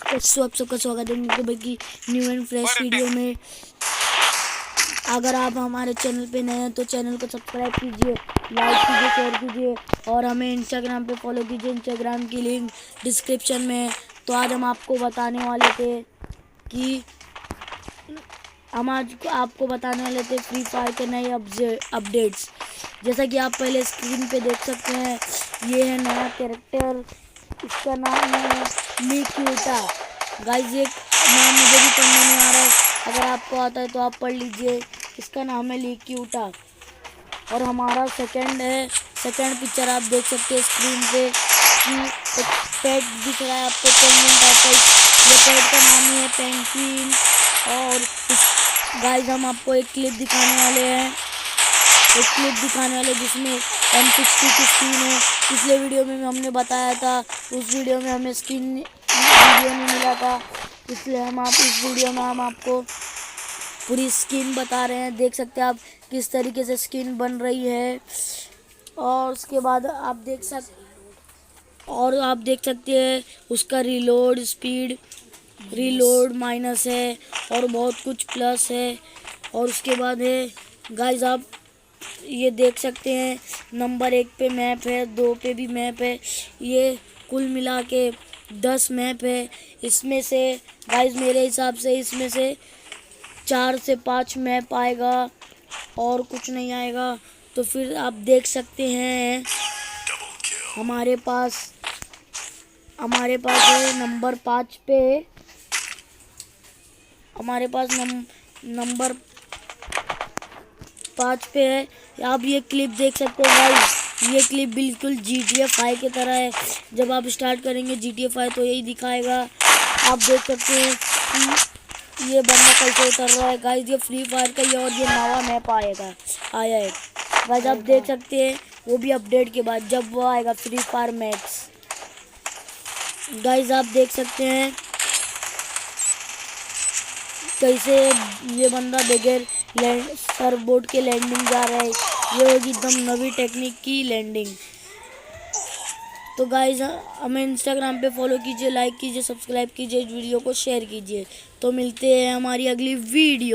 तो आप सबका स्वागत है मुझे की न्यू एंड फ्रेश वीडियो में। अगर आप हमारे चैनल पे नए हैं तो चैनल को सब्सक्राइब कीजिए, लाइक कीजिए, शेयर कीजिए और हमें इंस्टाग्राम पे फॉलो कीजिए। इंस्टाग्राम की लिंक डिस्क्रिप्शन में है। तो आज हम आपको बताने वाले थे कि हम आज आपको बताने वाले थे फ्री फायर के नए अपडेट्स। जैसा कि आप पहले स्क्रीन पे देख सकते हैं, ये है नया कैरेक्टर, इसका नाम है लीक्यूटा। गाइस ये नाम मुझे भी पढ़ने नहीं आ रहा है, अगर आपको आता है तो आप पढ़ लीजिए। इसका नाम है लीक्यूटा और हमारा सेकंड पिक्चर आप देख सकते हैं स्क्रीन पे कि एक पेट दिख रहा है आपको, पेंगुइन टाइप। ये पेट का नाम ही है पेंगुइन। और गाइस हम आपको एक क्लिप दिखाने वाले जिसमें M60 की स्क्रीन है। पिछले वीडियो में हमने बताया था, उस वीडियो में हमें स्क्रीन वीडियो नहीं मिला था, इसलिए इस वीडियो में हम आपको पूरी स्किन बता रहे हैं। देख सकते हैं आप किस तरीके से स्किन बन रही है। और उसके बाद आप देख सकते हैं उसका रीलोड स्पीड, रीलोड माइनस है और बहुत कुछ प्लस है। और उसके बाद है गाइस आप ये देख सकते हैं नंबर 1 पे मैप है, 2 पे भी मैप है, ये कुल मिला के 10 मैप है। इसमें से गाइस मेरे हिसाब से इसमें से 4 से 5 मैप आएगा और कुछ नहीं आएगा। तो फिर आप देख सकते हैं हमारे पास है नंबर 5 पे, हमारे पास नंबर 5 पे है। आप ये क्लिप देख सकते हैं गाइस, ये क्लिप बिल्कुल GTA 5 की तरह है। जब आप स्टार्ट करेंगे GTA 5 तो यही दिखाएगा। आप देख सकते हैं कि ये बंदा कैसे उतर रहा है। गाइस ये फ्री फायर का और ये नया मैप आया है गाइस, आप देख सकते हैं, वो भी अपडेट के बाद जब वो आएगा फ्री फायर मैक्स। गाइस आप देख सकते हैं कैसे ये बंदा बगैर सरबोर्ड के लैंडिंग जा रहा है। ये होगी एकदम नवी टेक्निक की लैंडिंग। तो गाइस हमें इंस्टाग्राम पे फॉलो कीजिए, लाइक कीजिए, सब्सक्राइब कीजिए, इस वीडियो को शेयर कीजिए। तो मिलते हैं हमारी अगली वीडियो।